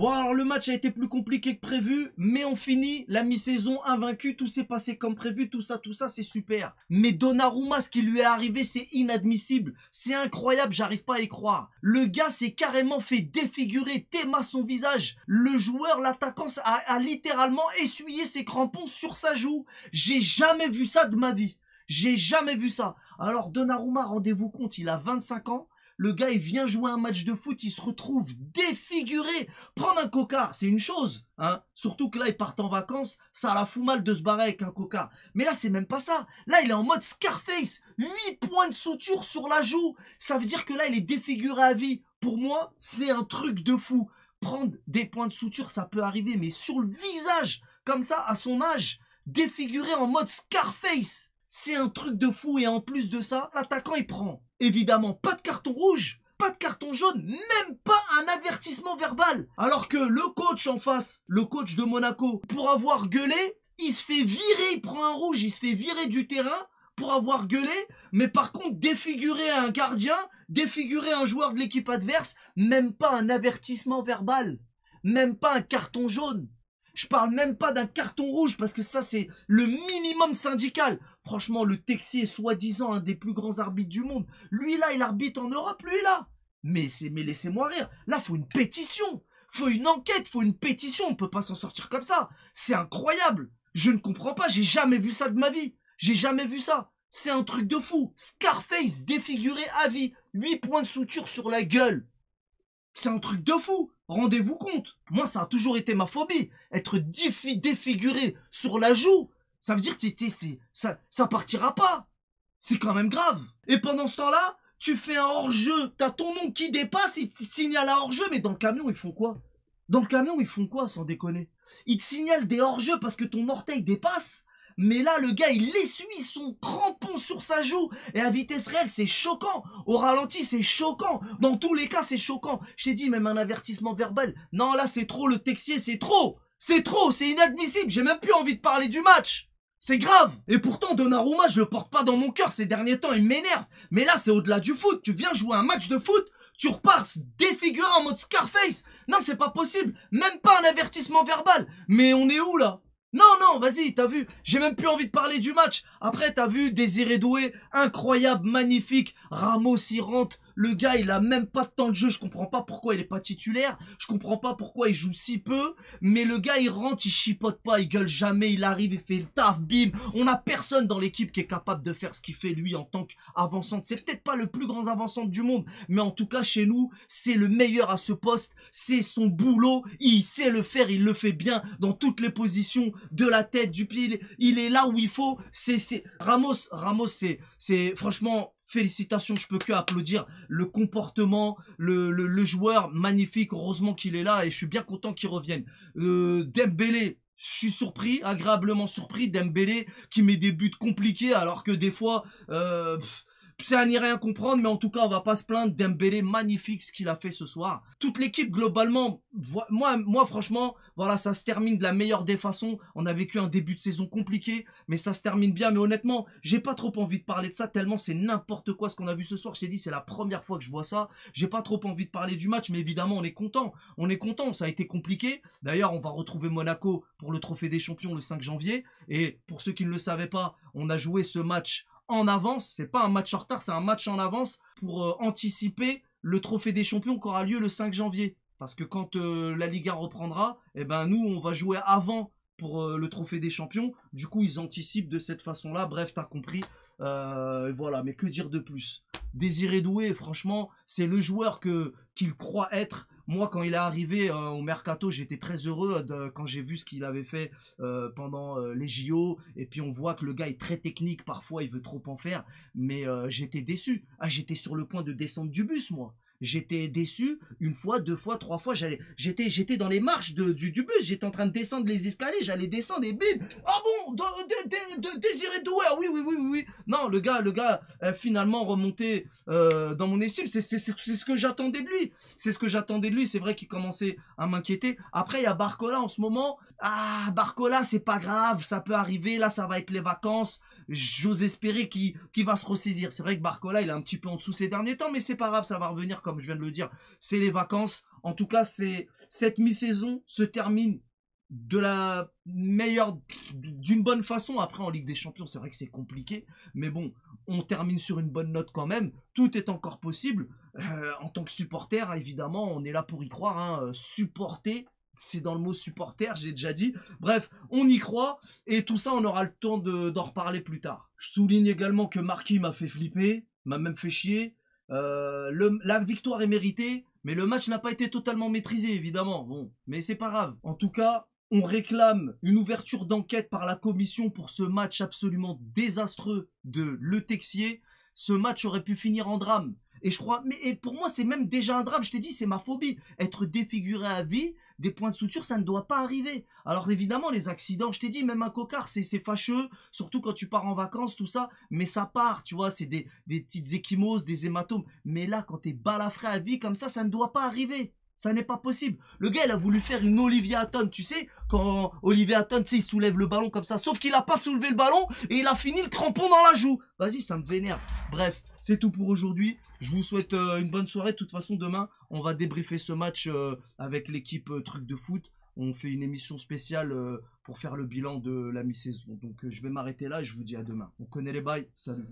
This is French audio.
Bon, alors le match a été plus compliqué que prévu, mais on finit la mi-saison invaincue, tout s'est passé comme prévu, tout ça, c'est super. Mais Donnarumma, ce qui lui est arrivé, c'est inadmissible, c'est incroyable, j'arrive pas à y croire. Le gars s'est carrément fait défigurer, Théma son visage. Le joueur, l'attaquant, a littéralement essuyé ses crampons sur sa joue. J'ai jamais vu ça de ma vie. J'ai jamais vu ça. Alors Donnarumma, rendez-vous compte, il a 25 ans. Le gars, il vient jouer un match de foot, il se retrouve défiguré. Prendre un cocard, c'est une chose, hein. Surtout que là, ils partent en vacances, ça la fout mal de se barrer avec un cocard. Mais là, c'est même pas ça. Là, il est en mode Scarface. 8 points de suture sur la joue. Ça veut dire que là, il est défiguré à vie. Pour moi, c'est un truc de fou. Prendre des points de suture, ça peut arriver, mais sur le visage, comme ça, à son âge, défiguré en mode Scarface. C'est un truc de fou et en plus de ça, l'attaquant il prend évidemment pas de carton rouge, pas de carton jaune, même pas un avertissement verbal. Alors que le coach en face, le coach de Monaco, pour avoir gueulé, il se fait virer, il prend un rouge, il se fait virer du terrain pour avoir gueulé, mais par contre défigurer un gardien, défigurer un joueur de l'équipe adverse, même pas un avertissement verbal, même pas un carton jaune. Je parle même pas d'un carton rouge parce que ça c'est le minimum syndical. Franchement, le Texier est soi-disant un des plus grands arbitres du monde. Lui là, il arbitre en Europe, lui là. Mais laissez-moi rire. Là, faut une pétition. Faut une enquête, faut une pétition. On peut pas s'en sortir comme ça. C'est incroyable. Je ne comprends pas, j'ai jamais vu ça de ma vie. J'ai jamais vu ça. C'est un truc de fou. Scarface défiguré à vie. 8 points de suture sur la gueule. C'est un truc de fou. Rendez-vous compte. Moi, ça a toujours été ma phobie. Être défiguré sur la joue, ça veut dire que ça partira pas. C'est quand même grave. Et pendant ce temps-là, tu fais un hors-jeu. T'as ton nom qui dépasse, il te signale un hors-jeu. Mais dans le camion, ils font quoi? Dans le camion, ils font quoi, sans déconner? Ils te signalent des hors-jeux parce que ton orteil dépasse. Mais là, le gars, il essuie son crampon sur sa joue. Et à vitesse réelle, c'est choquant. Au ralenti, c'est choquant. Dans tous les cas, c'est choquant. Je t'ai dit, même un avertissement verbal. Non, là, c'est trop, le Texier, c'est trop. C'est trop, c'est inadmissible. J'ai même plus envie de parler du match. C'est grave. Et pourtant, Donnarumma, je le porte pas dans mon cœur. Ces derniers temps, il m'énerve. Mais là, c'est au-delà du foot. Tu viens jouer un match de foot, tu repars défiguré en mode Scarface. Non, c'est pas possible. Même pas un avertissement verbal. Mais on est où, là? Non, vas-y, t'as vu, j'ai même plus envie de parler du match. Après, t'as vu, Désiré Doué, incroyable, magnifique. Ramos, il rentre. Le gars, il a même pas de temps de jeu. Je comprends pas pourquoi il est pas titulaire. Je comprends pas pourquoi il joue si peu. Mais le gars, il rentre, il chipote pas, il gueule jamais. Il arrive, il fait le taf, bim. On a personne dans l'équipe qui est capable de faire ce qu'il fait, lui, en tant qu'avancante. C'est peut-être pas le plus grand avancante du monde. Mais en tout cas, chez nous, c'est le meilleur à ce poste. C'est son boulot. Il sait le faire, il le fait bien dans toutes les positions de la tête, du pied. Il est là où il faut. Ramos, c'est franchement... Félicitations, je peux que applaudir le comportement, le joueur magnifique, heureusement qu'il est là et je suis bien content qu'il revienne. Dembélé, je suis surpris, agréablement surpris, Dembélé qui met des buts compliqués alors que des fois, c'est à n'y rien comprendre, mais en tout cas, on va pas se plaindre. Dembélé, magnifique ce qu'il a fait ce soir. Toute l'équipe, globalement, moi, franchement, voilà, ça se termine de la meilleure des façons. On a vécu un début de saison compliqué, mais ça se termine bien. Mais honnêtement, j'ai pas trop envie de parler de ça, tellement c'est n'importe quoi ce qu'on a vu ce soir. Je t'ai dit, c'est la première fois que je vois ça. J'ai pas trop envie de parler du match, mais évidemment, on est content. On est content, ça a été compliqué. D'ailleurs, on va retrouver Monaco pour le Trophée des Champions le 5 janvier. Et pour ceux qui ne le savaient pas, on a joué ce match en avance, c'est pas un match en retard, c'est un match en avance pour anticiper le Trophée des Champions qui aura lieu le 5 janvier. Parce que quand la Liga reprendra, eh ben nous on va jouer avant pour le Trophée des Champions. Du coup ils anticipent de cette façon-là. Bref, t'as compris. Voilà, mais que dire de plus? Désiré Doué, franchement, c'est le joueur qu'il croit être. Moi, quand il est arrivé au Mercato, j'étais très heureux quand j'ai vu ce qu'il avait fait pendant les JO. Et puis, on voit que le gars est très technique. Parfois, il veut trop en faire. Mais j'étais déçu. Ah, j'étais sur le point de descendre du bus, moi. J'étais déçu une fois, deux fois, trois fois. J'étais dans les marches du bus. J'étais en train de descendre les escaliers. J'allais descendre et bim. Ah bon, Désiré Doué. Ah oui. Non, le gars finalement remonté dans mon estime. C'est ce que j'attendais de lui. C'est ce que j'attendais de lui. C'est vrai qu'il commençait à m'inquiéter. Après, il y a Barcola en ce moment. Ah, Barcola, c'est pas grave. Ça peut arriver. Là, ça va être les vacances. J'ose espérer qu'il va se ressaisir. C'est vrai que Barcola, il est un petit peu en dessous ces derniers temps. Mais c'est pas grave. Ça va revenir quand comme je viens de le dire, c'est les vacances. En tout cas, cette mi-saison se termine de la meilleure, d'une bonne façon. Après, en Ligue des Champions, c'est vrai que c'est compliqué, mais bon, on termine sur une bonne note quand même. Tout est encore possible. En tant que supporter, évidemment, on est là pour y croire. Hein. Supporter, c'est dans le mot supporter, j'ai déjà dit. Bref, on y croit, et tout ça, on aura le temps d'en reparler plus tard. Je souligne également que Marquis m'a fait flipper, m'a même fait chier. La victoire est méritée, mais le match n'a pas été totalement maîtrisé, évidemment. Bon, mais c'est pas grave. En tout cas, on réclame une ouverture d'enquête par la commission pour ce match absolument désastreux de Le Texier. Ce match aurait pu finir en drame. Et je crois, et pour moi, c'est même déjà un drame. Je t'ai dit, c'est ma phobie. Être défiguré à vie, des points de suture, ça ne doit pas arriver. Alors évidemment, les accidents, je t'ai dit, même un cocard, c'est fâcheux. Surtout quand tu pars en vacances, tout ça. Mais ça part, tu vois, c'est des petites échymoses, des hématomes. Mais là, quand t'es balafré à vie comme ça ne doit pas arriver. Ça n'est pas possible. Le gars, il a voulu faire une Olivier Hatton, tu sais, quand Olivier Hatton, tu sais, il soulève le ballon comme ça, sauf qu'il n'a pas soulevé le ballon et il a fini le crampon dans la joue. Vas-y, ça me vénère. Bref, c'est tout pour aujourd'hui. Je vous souhaite une bonne soirée. De toute façon, demain, on va débriefer ce match avec l'équipe Truc de Foot. On fait une émission spéciale pour faire le bilan de la mi-saison. Donc, je vais m'arrêter là et je vous dis à demain. On connaît les bails. Salut.